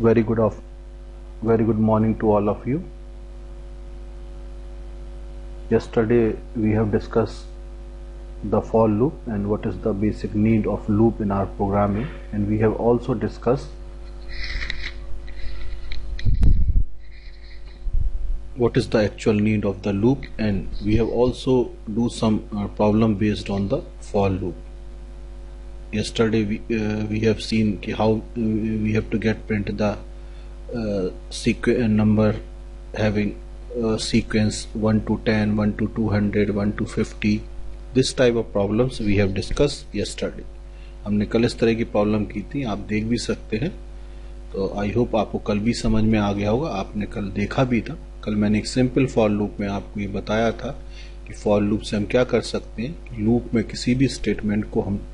Very good of very good morning to all of you. Yesterday we have discussed the for loop and what is the basic need of loop in our programming, and we have also discussed what is the actual need of the loop, and we have also do some problem based on the for loop. Yesterday we have seen how we have to get print the sequence number having sequence 1 to 10, 1 to 200, 1 to 50. This type of problems we have discussed yesterday. हमने कल इस तरह की problem की थी, आप देख भी सकते हैं. तो आई होप आपको कल भी समझ में आ गया होगा, आपने कल देखा भी था. कल मैंने एक सिंपल फॉर लूप में आपको ये बताया था कि फॉर लूप से हम क्या कर सकते हैं. लूप में किसी भी स्टेटमेंट को हम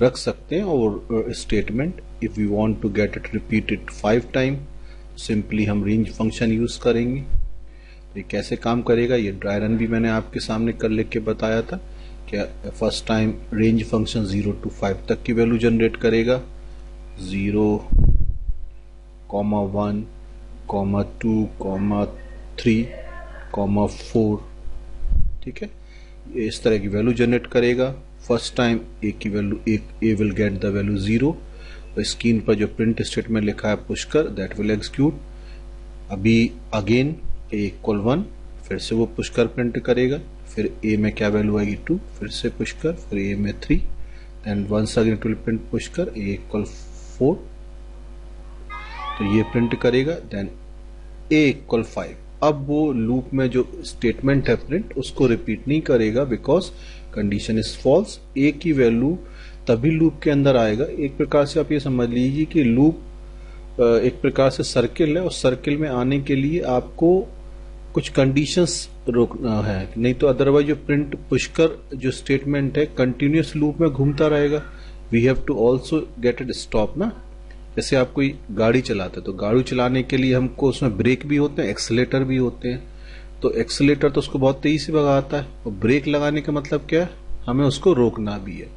रख सकते हैं और statement if we want to get it repeated 5 time simply हम रेंज फंक्शन यूज करेंगे. तो ये कैसे काम करेगा, ये ड्राई रन भी मैंने आपके सामने कर लिख के बताया था. क्या first time range function 0 to 5 तक की वैल्यू जनरेट करेगा. 0, 1, 2, 3, 4. ठीक है, ये इस तरह की वैल्यू जनरेट करेगा. फर्स्ट टाइम ए की value A will get the value 0. तो स्क्रीन पर जो प्रिंट स्टेटमेंट लिखा है पुश कर, दैट विल एग्जीक्यूट. अभी अगेन ए इक्वल 1, फिर से वो पुश कर प्रिंट करेगा. फिर ए में क्या वैल्यू आएगी 2, फिर से पुश कर, फिर ए में 3, then once again it will print push कर ए इक्वल 4. तो ये प्रिंट करेगा. Then a equal 5. अब वो लूप में जो स्टेटमेंट है प्रिंट उसको रिपीट नहीं करेगा बिकॉज कंडीशन इज फॉल्स. ए की वैल्यू तभी लूप के अंदर आएगा. एक प्रकार से आप ये समझ लीजिए कि लूप एक प्रकार से सर्किल है और सर्किल में आने के लिए आपको कुछ कंडीशंस रोकना है, नहीं तो अदरवाइज जो प्रिंट पुशकर जो स्टेटमेंट है कंटिन्यूअस लूप में घूमता रहेगा. We have to also get it stop ना. जैसे आप कोई गाड़ी चलाते हैं तो गाड़ी चलाने के लिए हमको उसमें ब्रेक भी होते हैं, एक्सीलेटर भी होते हैं. तो एक्सीलेटर तो उसको बहुत तेजी से भगाता है और ब्रेक लगाने का मतलब क्या है, हमें उसको रोकना भी है.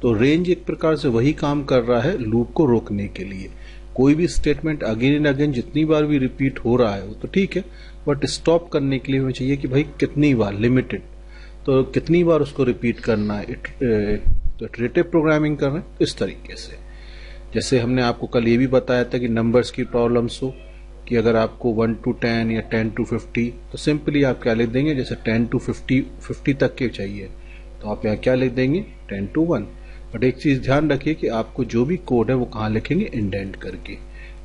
तो रेंज एक प्रकार से वही काम कर रहा है लूप को रोकने के लिए. कोई भी स्टेटमेंट अगेन एंड अगेन जितनी बार भी रिपीट हो रहा है वो तो ठीक है, बट स्टॉप करने के लिए हमें चाहिए कि भाई कितनी बार, लिमिटेड. तो कितनी बार उसको रिपीट करना है. तो इटरेटिव प्रोग्रामिंग कर रहे हैं इस तरीके से. जैसे हमने आपको कल ये भी बताया था कि नंबर्स की प्रॉब्लम्स हो कि अगर आपको 1 to 10 या 10 to 50, तो सिंपली आप क्या लिख देंगे, जैसे 10 to 50 तक के चाहिए तो आप यहाँ क्या लिख देंगे 10 to 1. बट एक चीज ध्यान रखिए कि आपको जो भी कोड है वो कहाँ लिखेंगे, इंडेंट करके.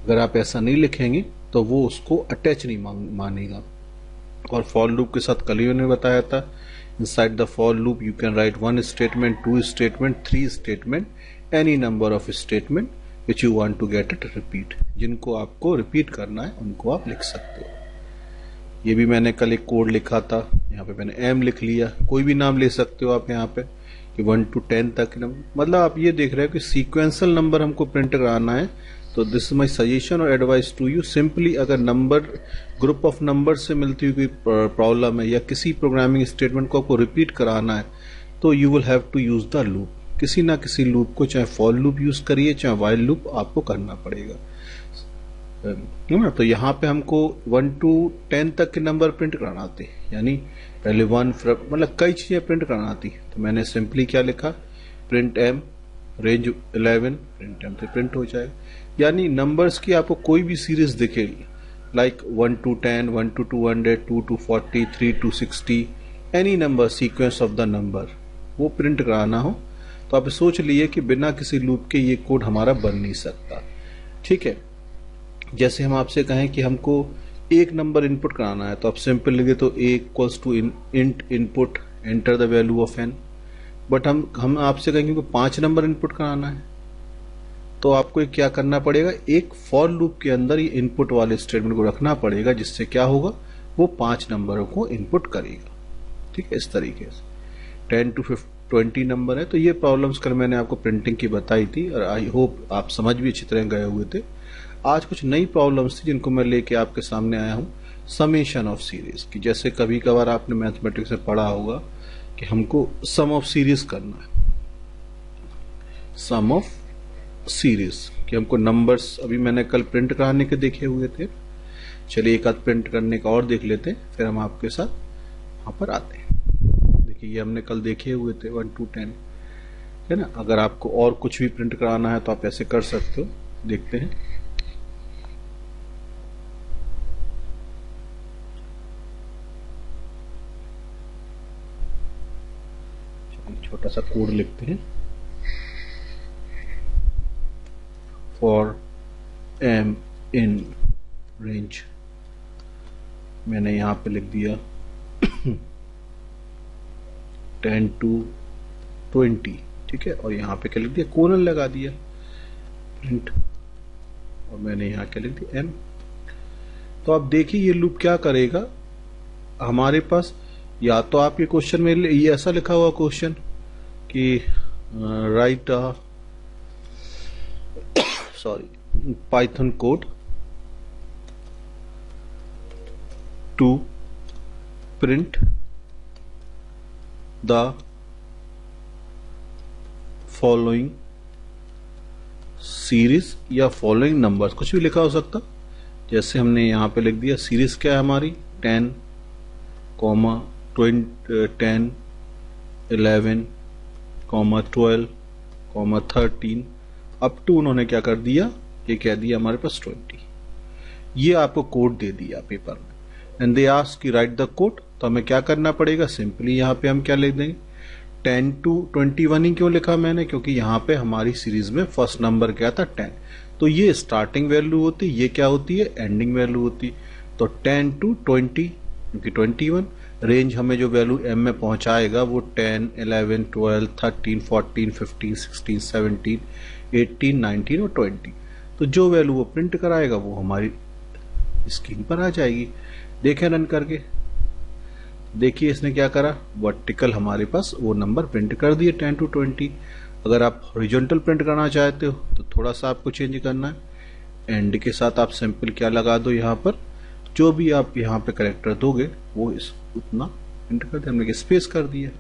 अगर आप ऐसा नहीं लिखेंगे तो वो उसको अटैच नहीं मानेगा. और फॉर लूप के साथ कल ही ने बताया था, inside the for loop you can write 1 statement, 2 statement, 3 statement, any number of statement which you want to get it repeat. जिनको आपको रिपीट करना है उनको आप लिख सकते हो. ये भी मैंने कल एक कोड लिखा था, यहाँ पे मैंने एम लिख लिया. कोई भी नाम ले सकते हो आप यहाँ पे कि 1 to 10 तक नंबर. मतलब आप ये देख रहे हो कि सीक्वेंशियल नंबर हमको प्रिंट कराना है. तो दिस इज माई सजेशन और एडवाइस टू यू. सिंपली अगर नंबर ग्रुप ऑफ नंबर से मिलती हुई कोई प्रॉब्लम है या किसी प्रोग्रामिंग स्टेटमेंट को आपको रिपीट कराना है तो you will have to use the loop. किसी ना किसी लूप को, चाहे फॉर लूप यूज करिए चाहे व्हाइल लूप, आपको करना पड़ेगा. तो यहाँ पे हमको 1 to 10 तक के नंबर प्रिंट कराना आते, यानी पहले 1, मतलब कई चीजें प्रिंट कराना आती. तो मैंने सिंपली क्या लिखा, print m range 11, print m से प्रिंट हो जाएगा. यानी नंबर्स की आपको कोई भी सीरीज दिखे, like 1 to 10, 1 to 200, 2 to 40, 3 to 60, any number sequence of the number वो प्रिंट कराना हो तो आप सोच लिए कि बिना किसी लूप के ये कोड हमारा बन नहीं सकता. ठीक है, जैसे हम आपसे कहें कि हमको एक नंबर इनपुट कराना है तो आप सिंपल लिखे तो a equals to int input enter the value of n. But हम आपसे कहेंगे कि 5 नंबर इनपुट कराना है तो आपको क्या करना पड़ेगा, एक फॉर लूप के अंदर ये इनपुट वाले स्टेटमेंट को रखना पड़ेगा, जिससे क्या होगा वो 5 नंबरों को इनपुट करेगा. ठीक है, इस तरीके से 10 to 20 नंबर है. तो ये प्रॉब्लम्स कल मैंने आपको प्रिंटिंग की बताई थी और आई होप आप समझ भी अच्छी तरह गए हुए थे. आज कुछ नई प्रॉब्लम्स थी जिनको मैं लेके आपके सामने आया हूं. समेशन ऑफ सीरीज की, जैसे कभी कभार आपने मैथमेटिक्स में पढ़ा होगा कि हमको सम ऑफ सीरीज करना है. सम ऑफ सीरीज कि हमको नंबर्स अभी मैंने कल प्रिंट कराने के देखे हुए थे। चलिए एक आध प्रिंट करने का और देख लेते हैं, फिर हम आपके साथ वहाँ पर आते हैं। देखिए ये हमने कल देखे हुए थे 1 to 10, है ना। अगर आपको और कुछ भी प्रिंट कराना है तो आप ऐसे कर सकते हो। देखते हैं, छोटा सा कोड लिखते हैं। फॉर एम इन रेंज मैंने यहां पे लिख दिया 10 to 20, ठीक है। और यहां पे क्या लिख दिया, कोलन लगा दिया प्रिंट, और मैंने यहां क्या लिख दिया एम। तो आप देखिए ये लूप क्या करेगा हमारे पास। या तो आप ये क्वेश्चन में ये ऐसा लिखा हुआ क्वेश्चन कि write Python code to print the following series या फॉलोइंग नंबर्स, कुछ भी लिखा हो सकता। जैसे हमने यहां पे लिख दिया सीरीज क्या है हमारी 10, 10, 11, 12, 13 अप टू उन्होंने क्या कर दिया, ये कह दिया हमारे पास 20। ये आपको कोड दे दिया पेपर में एंड दे आस्क कि राइट द कोड। तो हमें क्या करना पड़ेगा, सिंपली यहां पे हम क्या लिख देंगे 10 to 21 ही क्यों लिखा मैंने, क्योंकि यहां पे हमारी सीरीज में फर्स्ट नंबर क्या था 10। तो ये स्टार्टिंग वैल्यू होती, ये क्या होती है एंडिंग वैल्यू होती। तो 10 to 20 क्योंकि 21 रेंज हमें जो वैल्यू एम में पहुंचाएगा वो 10, 11, 12, 13, 14, 15, 16, 17, 18, 19 और 20। तो जो वैल्यू वो प्रिंट कराएगा वो हमारी स्क्रीन पर आ जाएगी। देखें रन करके, देखिए इसने क्या करा, वर्टिकल हमारे पास वो नंबर प्रिंट कर दिए 10 to 20। अगर आप हॉरिजॉन्टल प्रिंट करना चाहते हो तो थोड़ा सा आपको चेंज करना है। एंड के साथ आप सिंपल क्या लगा दो, यहाँ पर जो भी आप यहाँ पे करेक्टर दोगे वो उतना प्रिंट कर दे। हमने स्पेस कर दिया,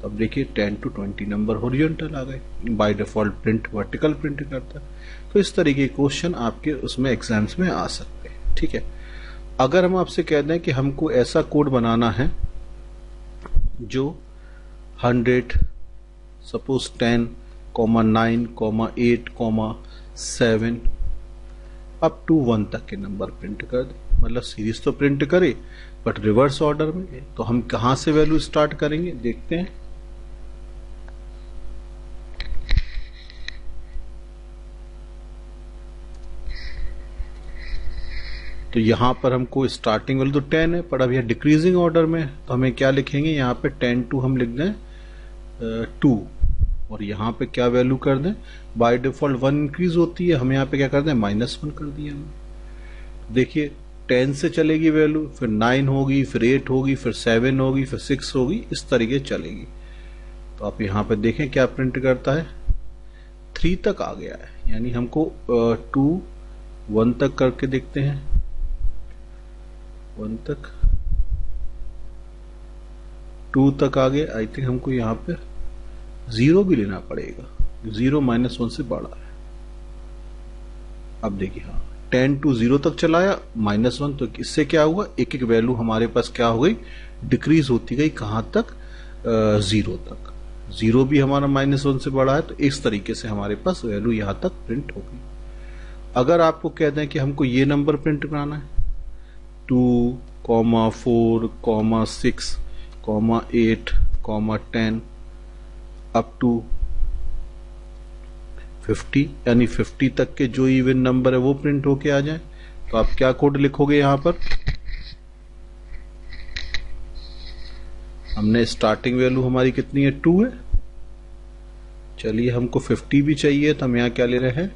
तो अब देखिए 10 to 20 नंबर हॉरिजॉन्टल आ गए। By default print vertical print करता है। तो इस तरीके के क्वेश्चन आपके उसमें एग्जाम्स में आ सकते हैं, ठीक है। अगर हम आपसे कह दें कि हमको ऐसा कोड बनाना है जो 100, सपोज 10, 9, 8, 7 अप टू 1 तक के नंबर प्रिंट कर दे, मतलब सीरीज तो प्रिंट करे बट रिवर्स ऑर्डर में। तो हम कहां से वैल्यू स्टार्ट करेंगे देखते हैं। तो यहां पर हमको स्टार्टिंग वैल्यू तो 10 है, पर अब यह डिक्रीजिंग ऑर्डर में, तो हमें क्या लिखेंगे यहाँ पे 10 to हम लिख दें 2, और यहाँ पे क्या वैल्यू कर दें, बाय डिफॉल्ट 1 इंक्रीज होती है, हम यहाँ पे क्या कर दें -1 कर दिया हमने। देखिए 10 से चलेगी वैल्यू, फिर 9 होगी, फिर 8 होगी, फिर 7 होगी, फिर 6 होगी, इस तरीके चलेगी। तो आप यहाँ पे देखें क्या प्रिंट करता है, 3 तक आ गया है, यानी हमको 2, 1 तक करके देखते हैं। 1 तक, 2 तक आ गए। आई थिंक हमको यहाँ पे 0 भी लेना पड़ेगा, 0 -1 से बड़ा है। अब देखिए हाँ 10 to 0 तक चलाया, -1, तो इससे क्या हुआ, एक एक वैल्यू हमारे पास क्या हो गई, डिक्रीज होती गई, कहां तक 0 तक। 0 भी हमारा -1 से बड़ा है, तो इस तरीके से हमारे पास वैल्यू यहां तक प्रिंट हो गई। अगर आपको कह दें कि हमको ये नंबर प्रिंट कराना है 2, 4, 6, 8, 10 अप टू 50, यानी 50 तक के जो इवन नंबर है वो प्रिंट होके आ जाए, तो आप क्या कोड लिखोगे यहां पर, हमने स्टार्टिंग वैल्यू हमारी कितनी है 2 है। चलिए हमको 50 भी चाहिए, तो हम यहाँ क्या ले रहे हैं,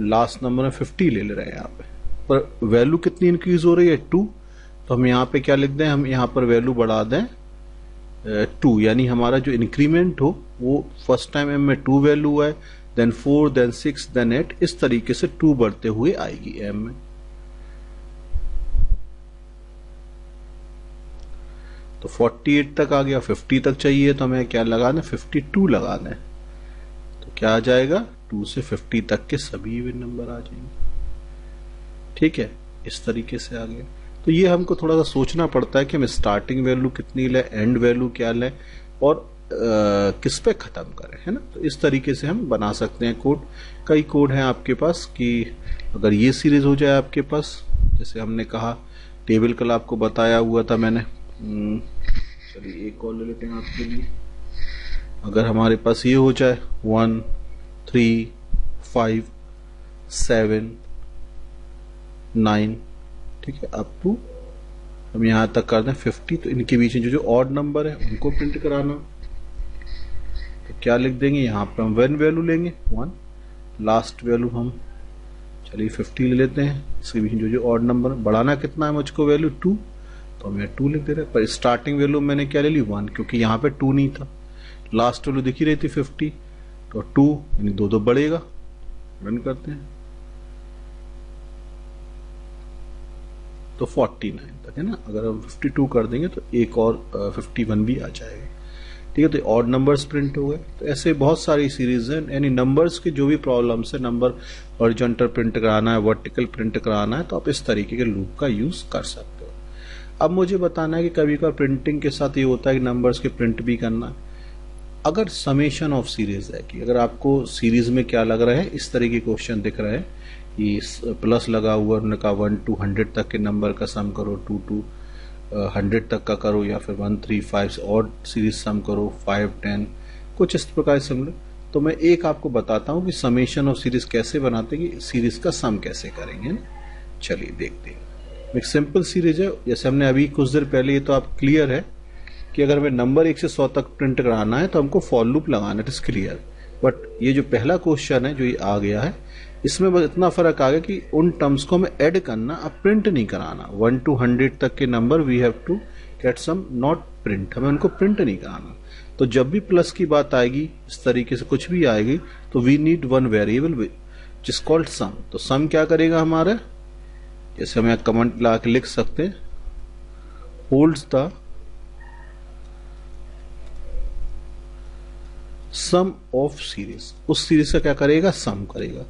लास्ट नंबर में 50 ले रहे हैं यहाँ पे, पर वैल्यू कितनी इंक्रीज हो रही है 2, तो हम यहाँ पे क्या लिख दें, हम यहाँ पर वैल्यू बढ़ा दें 2, यानी हमारा जो इंक्रीमेंट हो वो फर्स्ट टाइम एम में 2 वैल्यू है, देन 4, देन 6, देन 8, इस तरीके से 2 बढ़ते हुए आएगी एम में। तो 48 तक आ गया, 50 तक चाहिए, तो हमें क्या लगा दें 52 लगा दें, तो क्या आ जाएगा 2 से 50 तक के सभी इवन नंबर आ जाएंगे। ठीक है, इस तरीके से आ गया। तो ये हमको थोड़ा सा सोचना पड़ता है कि हम स्टार्टिंग वैल्यू कितनी लें, एंड वैल्यू क्या लें और किस पे खत्म करें, है ना। तो इस तरीके से हम बना सकते हैं कोड। कई कोड हैं आपके पास कि अगर ये सीरीज हो जाए आपके पास, जैसे हमने कहा टेबल कल आपको बताया हुआ था मैंने। चलिए एक और ले लेते हैं आपके लिए। अगर हमारे पास ये हो जाए 1 3 5 7 9, ठीक है, अप टू हम यहां तक कर दें 50, तो इनके बीच में जो ऑड नंबर है उनको प्रिंट कराना। तो क्या लिख देंगे, यहाँ पे हम 1 वैल्यू लेंगे 1, लास्ट वैल्यू हम चलिए 50 ले लेते हैं। इसके बीच में जो ऑड नंबर, बढ़ाना कितना है मुझको वैल्यू 2, तो मैं 2 लिख दे रहा है। पर स्टार्टिंग वैल्यू मैंने क्या ले ली 1, क्योंकि यहाँ पे 2 नहीं था, लास्ट वैल्यू दिखी रही थी 50, तो 2 यानी 2 बढ़ेगा। रन करते हैं तो 49 तक, है ना। अगर हम 52 कर देंगे तो एक और 51 भी आ जाएगा। ठीक है, तो ऑड नंबर्स प्रिंट हो गए। तो ऐसे बहुत सारी सीरीज हैं, यानी नंबर्स के जो भी प्रॉब्लम्स है, नंबर हॉरिजॉन्टल प्रिंट कराना है, वर्टिकल प्रिंट कराना है, तो आप इस तरीके के लूप का यूज कर सकते हो। अब मुझे बताना है कि कभी कभार प्रिंटिंग के साथ ये होता है कि नंबर्स के प्रिंट भी करना है। अगर समेशन ऑफ सीरीज है कि अगर आपको सीरीज में क्या लग रहा है, इस तरीके के क्वेश्चन दिख रहे हैं कि प्लस लगा हुआ, उन्होंने कहा 1 to 100 तक के नंबर का सम करो, 2 to 100 तक का करो, या फिर 1 3 5 से और सीरीज सम करो, 5 10, कुछ इस प्रकार से सम। तो मैं एक आपको बताता हूं कि समेशन ऑफ सीरीज कैसे बनाते हैं, कि सीरीज का सम कैसे करेंगे ना। चलिए देखते हैं। एक सिंपल सीरीज है, जैसे हमने अभी कुछ देर पहले, ये तो आप क्लियर है कि अगर हमें नंबर 1 से 100 तक प्रिंट कराना है तो हमको फॉर लूप लगाना, इट इज क्लियर। बट ये जो पहला क्वेश्चन है जो ये आ गया है, इसमें बस इतना फर्क आ गया कि उन टर्म्स को हमें ऐड करना, अब प्रिंट नहीं कराना। 1 to 100 तक के number we have to get sum, not print, हमें उनको प्रिंट नहीं कराना। तो जब भी प्लस की बात आएगी, इस तरीके से कुछ भी आएगी, तो वी नीड वन वेरिएबल जिस कॉल्ड सम। तो सम क्या करेगा हमारा, जैसे हम यहाँ कमेंट ला के लिख सकते हैं, holds the sum of series. उस सीरीज का क्या करेगा, सम करेगा।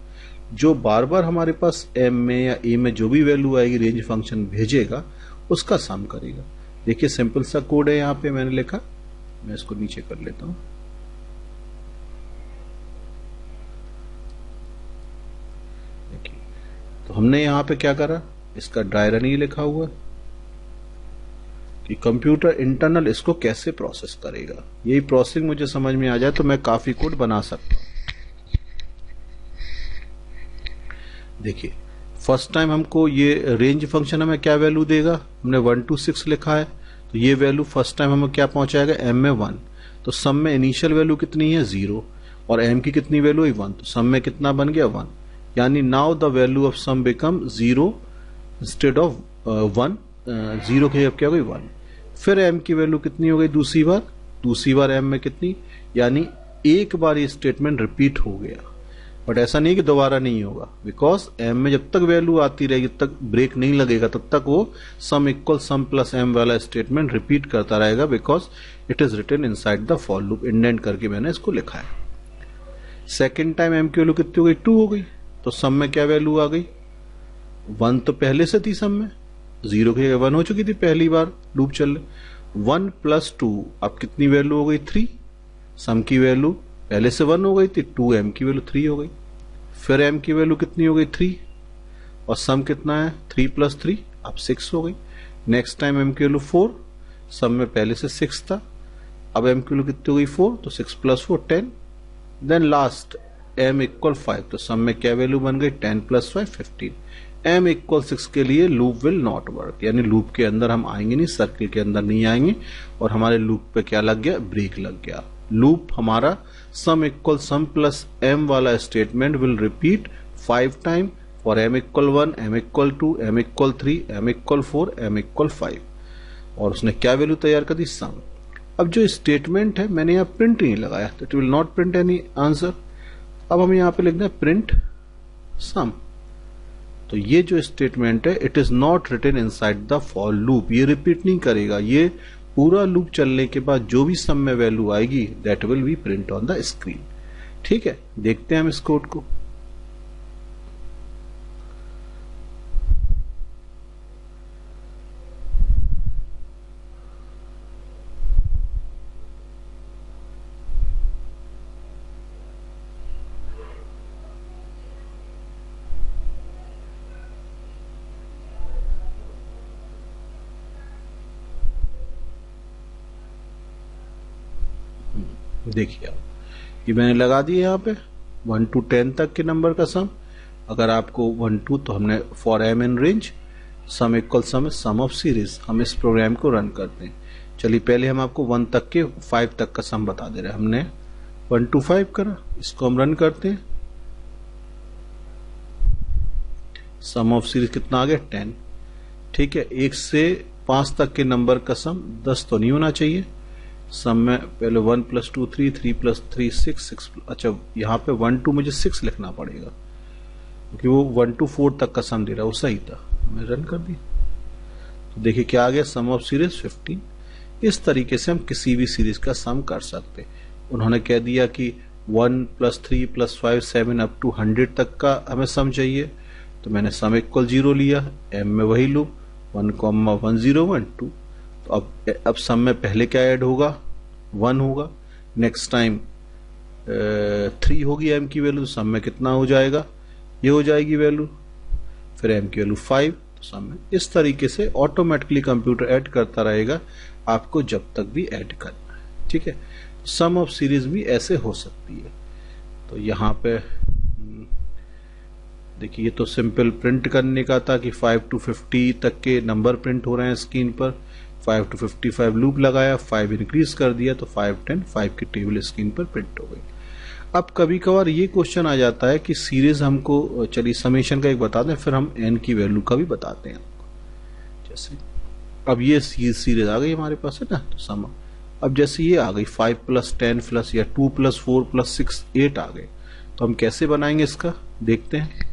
जो बार बार हमारे पास m में या a में जो भी वैल्यू आएगी रेंज फंक्शन भेजेगा, उसका सम करेगा। देखिए सिंपल सा कोड है, यहां पे मैंने लिखा, मैं इसको नीचे कर लेता हूं। देखिए, तो हमने यहां पे क्या करा, इसका ड्राई रन ही लिखा हुआ कि कंप्यूटर इंटरनल इसको कैसे प्रोसेस करेगा। यही प्रोसेसिंग मुझे समझ में आ जाए तो मैं काफी कोड बना सकता हूं। देखिए फर्स्ट टाइम हमको ये रेंज फंक्शन हमें क्या वैल्यू देगा, हमने 1 to 6 लिखा है, तो ये वैल्यू फर्स्ट टाइम हमें क्या पहुंचाएगा, m में 1। तो सम में इनिशियल वैल्यू कितनी है 0, और m की कितनी वैल्यू है 1, तो सम में कितना बन गया 1। यानी now the value of sum become 0 instead of 1, 0 की जगह क्या हो गई 1। फिर m की वैल्यू कितनी हो गई दूसरी बार m में कितनी, यानी एक बार ये स्टेटमेंट रिपीट हो गया। बट ऐसा नहीं कि दोबारा नहीं होगा, बिकॉज m में जब तक वैल्यू आती रहेगी, जब तक ब्रेक नहीं लगेगा, तब तक वो sum equal sum plus m वाला स्टेटमेंट रिपीट करता रहेगा, because it is written inside the for loop. Indent करके मैंने इसको लिखा है। सेकेंड टाइम m की वैल्यू कितनी हो गई, 2 हो गई, तो सम में क्या वैल्यू आ गई, 1 तो पहले से थी सम में, 0 की 1 हो चुकी थी पहली बार लूप चल रहे। 1 + 2, अब कितनी वैल्यू हो गई 3, सम की वैल्यू पहले से 1 हो गई थी, 2m की वैल्यू 3 हो गई। फिर m की वैल्यू कितनी हो गई 3, और सम कितना है 3 + 3, अब 6 हो गई। नेक्स्ट टाइम m की वैल्यू 4, सम में पहले से 6 था, अब m की वैल्यू कितनी हो गई 4, तो 6 + 4 10। देन लास्ट m = 5, तो सम में क्या वैल्यू बन गई 10 + 5 15। m = 6 के लिए लूप विल नॉट वर्क, यानी लूप के अंदर हम आएंगे नहीं, सर्किल के अंदर नहीं आएंगे, और हमारे लूप पे क्या लग गया, ब्रेक लग गया। लूप हमारा सम इक्वल सम प्लस m वाला statement will repeat 5 time for m = 1, m = 2, m = 3, m = 4, m = 5, और उसने क्या वैल्यू तैयार कर दी, सम। अब जो स्टेटमेंट है मैंने यहाँ प्रिंट नहीं लगाया, तो it will not print any answer. अब हम यहाँ पे लिखना है प्रिंट सम। तो ये जो स्टेटमेंट है, it is not written inside the for loop, ये रिपीट नहीं करेगा, ये पूरा लूप चलने के बाद जो भी सम में वैल्यू आएगी that will be print on the screen. ठीक है, देखते हैं हम इस कोड को। देखिए आप, ये मैंने लगा दिया यहाँ पे 1 to 10 तक के नंबर का सम। अगर आपको 1 2 तो हमने for m in range sum equal sum of series, हम इस प्रोग्राम को रन करते हैं। चलिए पहले हम आपको 1 तक के 5 तक का सम बता दे रहे हैं। हमने 1 to 5 करा, इसको हम रन करते हैं। सम ऑफ सीरीज कितना आ गया 10। ठीक है, 1 से 5 तक के नंबर का सम 10 तो नहीं होना चाहिए। सम में पहले 1 + 2 3, 3 + 3 6, अच्छा यहाँ पे 1 to मुझे 6 लिखना पड़ेगा क्योंकि वो 1 to 4 तक का सम दे रहा है, वो सही था। मैं रन कर दी तो देखिए क्या आ गया, सम ऑफ सीरीज 15। इस तरीके से हम किसी भी सीरीज का सम कर सकते। उन्होंने कह दिया कि 1 + 3 + 5 7 अप टू 100 तक का हमें सम चाहिए, तो मैंने सम इक्वल 0 लिया। एम में वही लूप 1, 1 0 1 2। तो अब सम में पहले क्या ऐड होगा, 1 होगा। नेक्स्ट टाइम 3 होगी एम की वैल्यू, तो सम में कितना हो जाएगा, ये हो जाएगी वैल्यू। फिर एम की वैल्यू 5, तो सम में इस तरीके से ऑटोमेटिकली कंप्यूटर ऐड करता रहेगा आपको जब तक भी ऐड करना है। ठीक है, सम ऑफ सीरीज भी ऐसे हो सकती है। तो यहाँ पे देखिए, ये तो सिंपल प्रिंट करने का था कि 5 to 50 तक के नंबर प्रिंट हो रहे हैं स्क्रीन पर। 5 to 55 लूप लगाया, 5 इंक्रीज कर दिया तो 5 10 5 की टेबल स्क्रीन पर प्रिंट हो गई। अब कभी कभार ये क्वेश्चन आ जाता है कि सीरीज हमको, चलिए समेशन का एक बता दें, फिर हम एन की वैल्यू का भी बताते हैं आपको। जैसे अब ये सीरीज आ गई हमारे पास है ना, तो सम अब जैसे ये आ गई 5 + 10 प्लस या 2 + 4 + 6 8 आ गए, तो हम कैसे बनाएंगे इसका देखते हैं।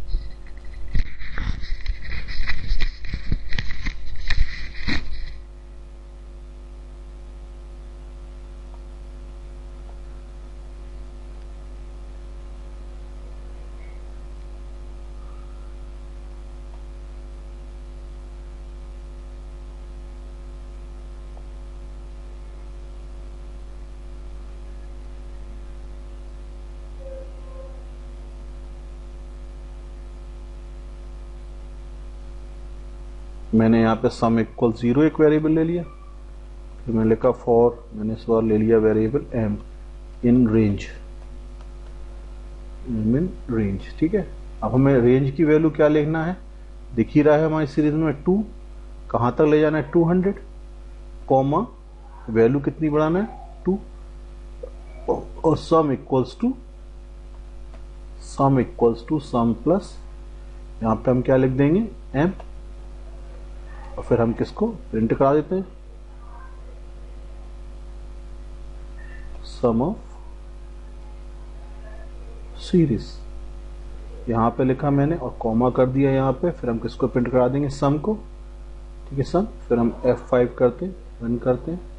मैंने यहाँ पे सम इक्वल 0 एक वेरिएबल ले लिया, फिर मैंने लिखा फॉर, मैंने इस बार ले लिया variable m in range, m in range. ठीक है, अब हमें रेंज की वैल्यू क्या लिखना है, दिख ही रहा है हमारी सीरीज में 2, कहाँ तक ले जाना है 200, कॉमा वैल्यू कितनी बढ़ाना है 2, और sum equals to sum plus, यहाँ पे हम क्या लिख देंगे एम, और फिर हम किसको प्रिंट करा देते हैं, सम ऑफ सीरीज। यहां पे लिखा मैंने और कॉमा कर दिया यहाँ पे, फिर हम किसको प्रिंट करा देंगे सम को। ठीक है सम, फिर हम F5 करते हैं, रन करते हैं।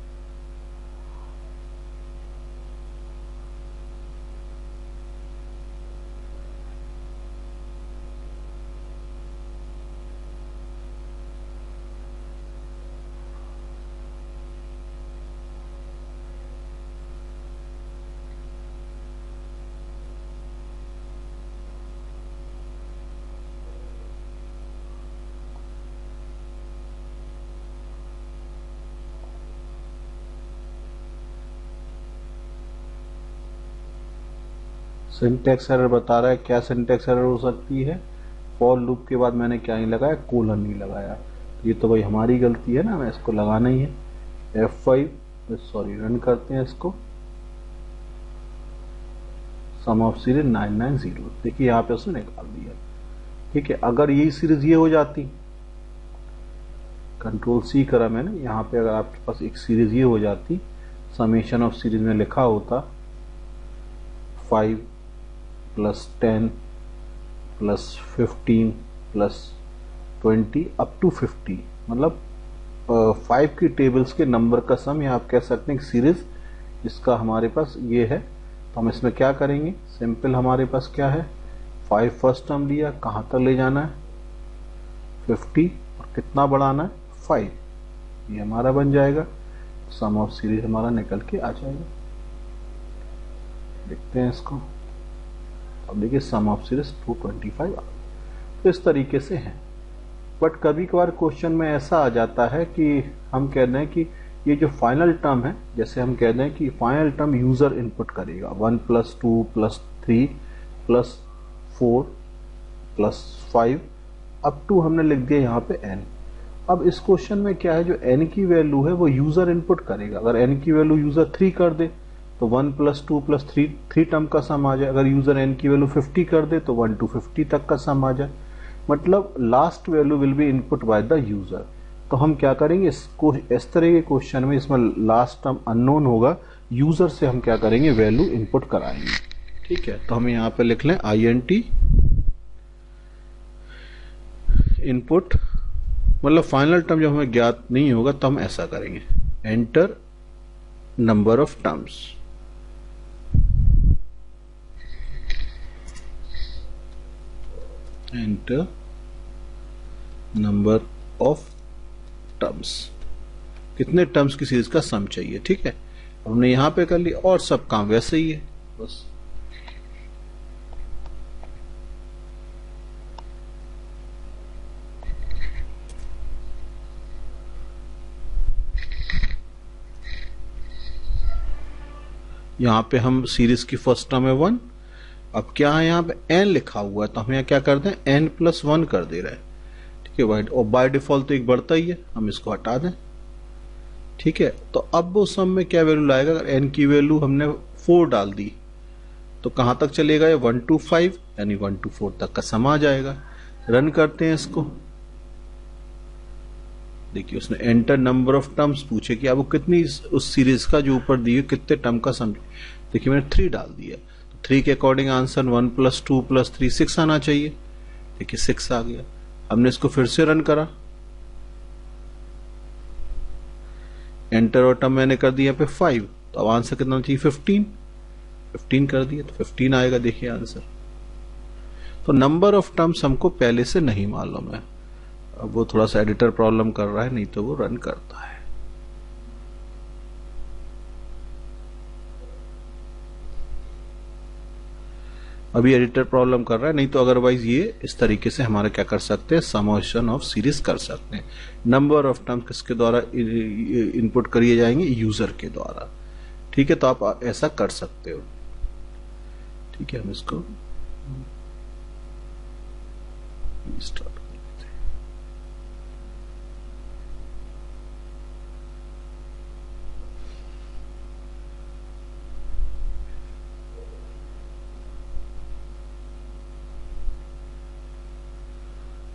सिंटैक्स एरर बता रहा है, क्या सिंटैक्स एरर हो सकती है, फॉर लूप के बाद मैंने क्या नहीं लगाया, कोलन नहीं लगाया। ये तो भाई हमारी गलती है ना, मैं इसको लगाना ही है। F5 सॉरी, रन करते हैं इसको। सम ऑफ सीरीज 990, देखिए यहाँ पे उसने निकाल दिया। ठीक है, अगर यही सीरीज ये हो जाती, Ctrl+C करा मैंने, यहाँ पे अगर आपके पास एक सीरीज ये हो जाती, समेशन ऑफ सीरीज में लिखा होता 5 + 10 + 15 + 20 अप टू 50, मतलब 5 की टेबल्स के नंबर का सम, या आप कह सकते हैं सीरीज जिसका हमारे पास ये है तो हम इसमें क्या करेंगे, सिंपल हमारे पास क्या है, 5 फर्स्ट टर्म लिया, कहाँ तक ले जाना है 50 और कितना बढ़ाना है 5, ये हमारा बन जाएगा। सम ऑफ सीरीज हमारा निकल के आ जाएगा। देखते हैं इसको, अब देखिए सम ऑफ सीरीज 225 तो इस तरीके से है। बट कभी कभार क्वेश्चन में ऐसा आ जाता है कि हम कह रहे हैं कि ये जो फाइनल टर्म है, जैसे हम कह रहे हैं कि फाइनल टर्म यूजर इनपुट करेगा 1 + 2 + 3 + 4 + 5 अप टू हमने लिख दिया यहाँ पे n। अब इस क्वेश्चन में क्या है, जो n की वैल्यू है वो यूजर इनपुट करेगा। अगर n की वैल्यू यूजर 3 कर दे तो 1 + 2 + 3 टर्म का सम आ जाए। अगर यूजर n की वैल्यू 50 कर दे तो 1 to 50 तक का सम आ जाए। मतलब last value will be input by the user. तो हम क्या करेंगे, इस तरह के क्वेश्चन में इसमें लास्ट टर्म अननोन होगा, यूजर से हम क्या करेंगे वैल्यू इनपुट कराएंगे। ठीक है, तो हम यहाँ पे लिख लें INT इनपुट, मतलब फाइनल टर्म जब हमें ज्ञात नहीं होगा तो हम ऐसा करेंगे, enter number of terms, enter number of terms, कितने टर्म्स की सीरीज का सम चाहिए। ठीक है, हमने यहां पे कर लिया और सब काम वैसे ही है बस। यहां पे हम सीरीज की फर्स्ट टर्म है 1, अब क्या है यहाँ पे n लिखा हुआ है तो हम यहाँ क्या कर दें n + 1 कर दे रहे हैं। ठीक है, और बाय डिफॉल्ट तो एक बढ़ता ही है, हम इसको हटा दें। ठीक है, तो अब वो सम में क्या वैल्यू लाएगा, अगर n की वैल्यू हमने 4 डाल दी तो कहां तक चलेगा, ये 1 to 5 यानी 1 to 4 तक का सम आ जाएगा। रन करते हैं इसको, देखिए उसने एंटर नंबर ऑफ टर्म्स पूछे कि अब वो कितनी उस सीरीज का जो ऊपर दी है कितने टर्म का सम। देखिए मैंने 3 डाल दिया, तो 3 के अकॉर्डिंग आंसर 1 + 2 + 3 6 आना चाहिए। देखिए 6 आ गया। हमने इसको फिर से रन करा, एंटर और टर्म मैंने कर दिया पे 5, तो अब आंसर कितना चाहिए 15 कर दिया तो 15 आएगा। देखिए आंसर। तो नंबर ऑफ टर्म्स हमको पहले से नहीं मालूम है, अब वो थोड़ा सा एडिटर प्रॉब्लम कर रहा है, नहीं तो वो रन करता है। अभी एडिटर प्रॉब्लम कर रहा है, नहीं तो अदरवाइज ये इस तरीके से हमारा क्या कर सकते हैं, समोशन ऑफ सीरीज कर सकते हैं। नंबर ऑफ टर्म्स किसके द्वारा इनपुट करिए जाएंगे, यूजर के द्वारा। ठीक है, तो आप ऐसा कर सकते हो। ठीक है, हम इसको स्टार्ट कर लेते हैं।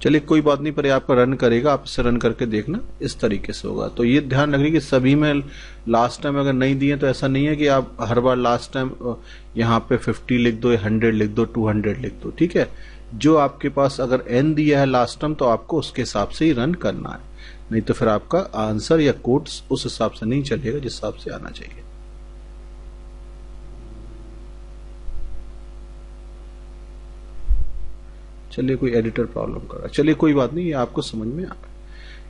चलिए कोई बात नहीं, पर ये आपका रन करेगा, आप इसे रन करके देखना, इस तरीके से होगा। तो ये ध्यान रखिए कि सभी में लास्ट टाइम अगर नहीं दिए तो ऐसा नहीं है कि आप हर बार लास्ट टाइम यहाँ पे 50 लिख दो, 100 लिख दो, 200 लिख दो। ठीक है, जो आपके पास अगर n दिया है लास्ट टाइम तो आपको उसके हिसाब से ही रन करना है, नहीं तो फिर आपका आंसर या कोड्स उस हिसाब से नहीं चलेगा जिस हिसाब से आना चाहिए। चलिए कोई एडिटर प्रॉब्लम कर रहा है, चलिए कोई बात नहीं, ये आपको समझ में आ गया।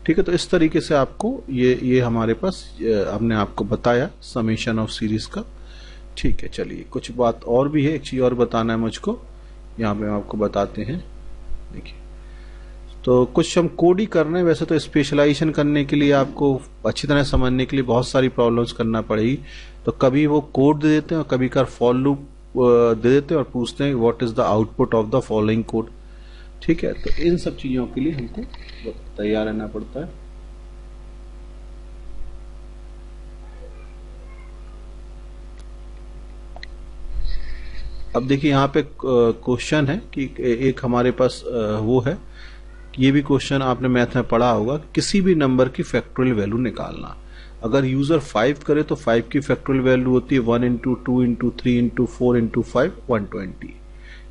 ठीक है, तो इस तरीके से आपको ये हमारे पास हमने आपको बताया समेशन ऑफ सीरीज का। ठीक है, चलिए कुछ बात और भी है, एक चीज और बताना है मुझको, यहाँ पे हम आपको बताते हैं। देखिए, तो कुछ हम कोड ही कर रहे हैं, वैसे तो स्पेशलाइजेशन करने के लिए आपको अच्छी तरह समझने के लिए बहुत सारी प्रॉब्लम्स करना पड़ेगी। तो कभी वो कोड दे देते हैं और कभी फॉर लूप दे देते हैं और पूछते हैं what is the output of the following code. ठीक है, तो इन सब चीजों के लिए हमको तैयार रहना पड़ता है। अब देखिए यहाँ पे क्वेश्चन है कि एक हमारे पास वो है, ये भी क्वेश्चन आपने मैथ में पढ़ा होगा, किसी भी नंबर की फैक्टोरियल वैल्यू निकालना। अगर यूजर 5 करे तो 5 की फैक्टोरियल वैल्यू होती है 1 × 2 × 3 × 4 × 5 120,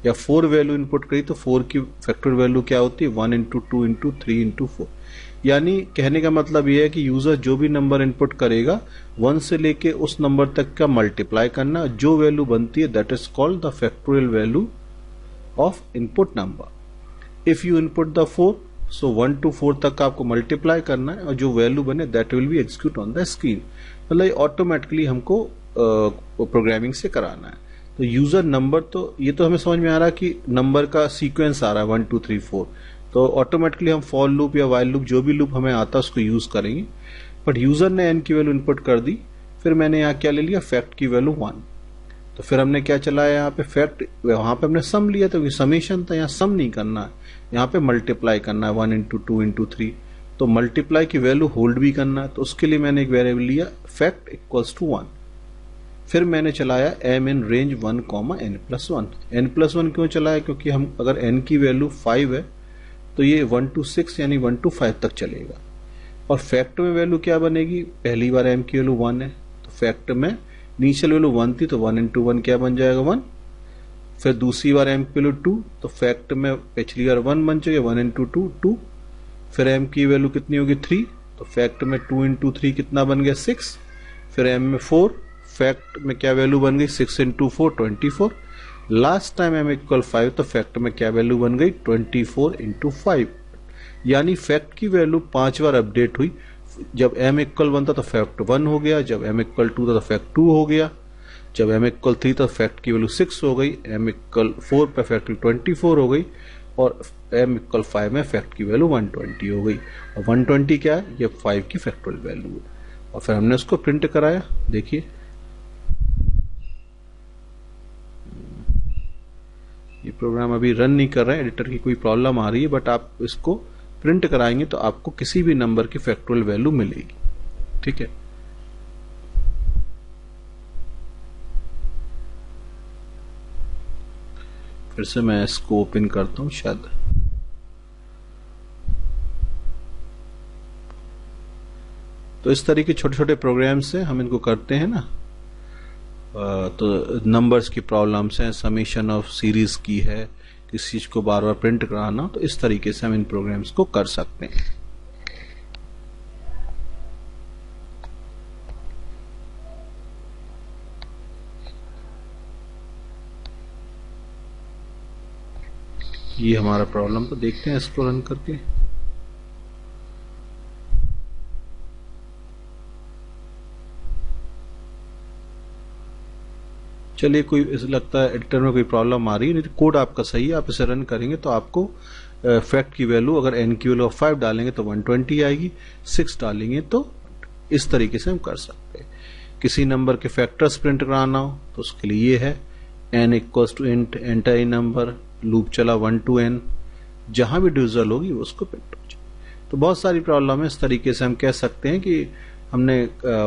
या 4 वैल्यू इनपुट करी तो 4 की फैक्टोरियल वैल्यू क्या होती है 1 × 2 × 3 × 4। यानी कहने का मतलब यह है कि यूजर जो भी नंबर इनपुट करेगा 1 से लेके उस नंबर तक का मल्टीप्लाई करना, जो वैल्यू बनती है that is called the factorial value of input number. If you input the 4, so 1 to 4 तक आपको मल्टीप्लाई करना है और जो वैल्यू बने that will be execute on the screen. मतलब ऑटोमेटिकली हमको प्रोग्रामिंग से कराना है। तो यूजर नंबर, तो ये तो हमें समझ में आ रहा है कि नंबर का सीक्वेंस आ रहा है 1 2 3 4, तो ऑटोमेटिकली हम फॉर लूप या वाइल लूप जो भी लूप हमें आता है उसको यूज करेंगे। बट यूजर ने n की वैल्यू इनपुट कर दी, फिर मैंने यहाँ क्या ले लिया, फैक्ट की वैल्यू 1। तो फिर हमने क्या चलाया यहाँ पे फैक्ट, वहां पे हमने सम लिया था, समेशन था, यहाँ सम नहीं करना है, यहाँ पे मल्टीप्लाई करना है 1 into 2 into 3। तो मल्टीप्लाई की वैल्यू होल्ड भी करना है, तो उसके लिए मैंने एक वेरिएबल लिया फैक्ट इक्वल्स टू 1। फिर मैंने चलाया m in range 1, n+1। n+1 क्यों चलाया, क्योंकि हम अगर n की वैल्यू 5 है तो ये 1 to 6 यानी 1 to 5 तक चलेगा। और फैक्ट में वैल्यू क्या बनेगी, पहली बार m की वैल्यू 1 है तो फैक्ट में इनिशियल वैल्यू 1 थी, तो 1 into 1 क्या बन जाएगा 1। फिर दूसरी बार m की वैल्यू 2, तो फैक्ट में पिछली बार 1 बन चुके, 1 into 2 2। फिर m की वैल्यू कितनी होगी 3, तो फैक्ट में 2 into 3 कितना बन गया 6। फिर m में 4, फैक्ट में क्या वैल्यू बन गई 6 into 4 24। Last time m equal 5, तो फैक्ट में क्या वैल्यू बन गई 24 into 5। यानी फैक्ट की वैल्यू 5 बार अपडेट हुई। जब m इक्वल 1 था तो फैक्ट 1 हो गया, जब m इक्वल 2 था तो फैक्ट 2 हो गया, जब m इक्वल 3 तो फैक्ट की वैल्यू 6 हो गई, m इक्वल 4 पे फैक्ट 24 हो गई, और m इक्वल 5 में फैक्ट की वैल्यू 120 हो गई। और 120 क्या है, ये 5 की फैक्टोरियल वैल्यू है। और फिर हमने उसको प्रिंट कराया। देखिए ये प्रोग्राम अभी रन नहीं कर रहा है, एडिटर की कोई प्रॉब्लम आ रही है, बट आप इसको प्रिंट कराएंगे तो आपको किसी भी नंबर की फैक्टोरियल वैल्यू मिलेगी। ठीक है, फिर से मैं इसको ओपन करता हूं शायद। तो इस तरीके छोटे छोटे प्रोग्राम से हम इनको करते हैं ना। तो नंबर्स की प्रॉब्लम्स हैं, समेशन ऑफ सीरीज की है, किसी चीज को बार बार प्रिंट कराना, तो इस तरीके से हम इन प्रोग्राम्स को कर सकते हैं। ये हमारा प्रॉब्लम, तो देखते हैं इसको रन करके। चलिए, कोई लगता है एडिटर में कोई प्रॉब्लम आ रही है, नहीं तो कोड आपका सही है। आप इसे रन करेंगे तो आपको फैक्ट की वैल्यू, अगर n की वैल्यू 5 डालेंगे तो 120 आएगी, 6 डालेंगे तो इस तरीके से हम कर सकते हैं। किसी नंबर के फैक्टर्स प्रिंट कराना हो तो उसके लिए ये है n equals to int enter number, loop चला 1 to n, जहां भी डिविजल होगी वो उसको प्रिंट हो जाए। तो बहुत सारी प्रॉब्लम है। इस तरीके से हम कह सकते हैं कि हमने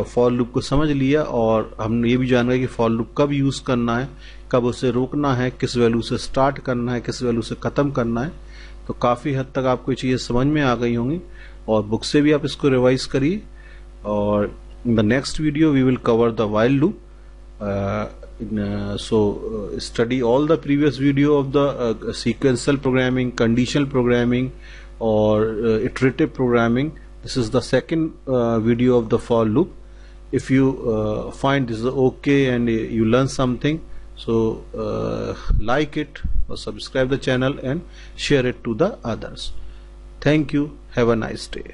फॉर लूप को समझ लिया और हम ये भी जान गए कि फॉर लूप कब यूज करना है, कब उसे रोकना है, किस वैल्यू से स्टार्ट करना है, किस वैल्यू से खत्म करना है। तो काफी हद तक आपको ये चीजें समझ में आ गई होंगी और बुक से भी आप इसको रिवाइज करिए। और in the next video we will cover the while loop. So study all the previous video of the sequential programming, conditional programming, or iterative programming. This is the second video of the for loop. If you find this is okay and you learn something, so like it or subscribe the channel and share it to the others. Thank you. Have a nice day.